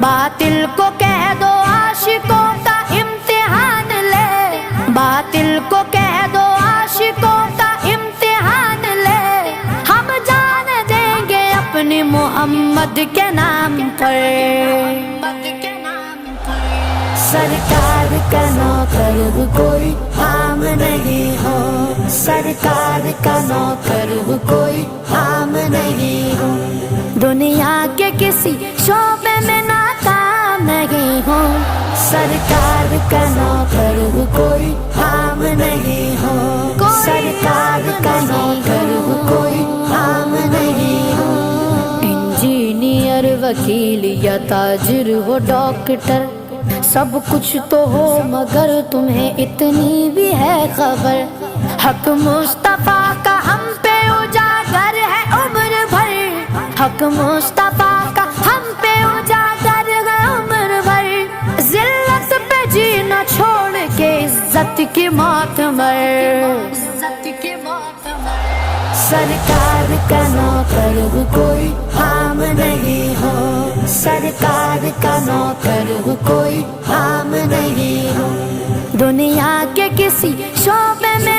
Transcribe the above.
باطل کو کہہ دو عاشقوں کا امتحان لے، باطل کو کہہ دو عاشقوں کا امتحان لے، ہم جان دیں گے اپنے محمد کے نام پر۔ سرکار کا نوکر کوئی عام نہیں ہو، سرکار کا نوکر کوئی عام نہیں ہو، دنیا کے کسی شعبے میں ناکام نہیں ہو، سرکار کا نوکر کوئی عام نہیں ہو، سرکار کا نوکر کوئی عام نہیں ہو۔ انجینئر، وکیل یا تاجر ہو، ڈاکٹر، سب کچھ تو ہو مگر تمہیں اتنی بھی ہے خبر، حق مصطفیٰ کا ہم پہ اجاگر ہے عمر بھر، حق مصطفیٰ کا ہم پہ اجاگر ہے عمر بھر، ذلت پہ جینا چھوڑ کے عزت کی موت مر۔ سرکار کا نوکر کوئی عام نہیں ہو، سرکار کا نوکر کوئی عام نہیں ہو، دنیا کے کسی شعبے میں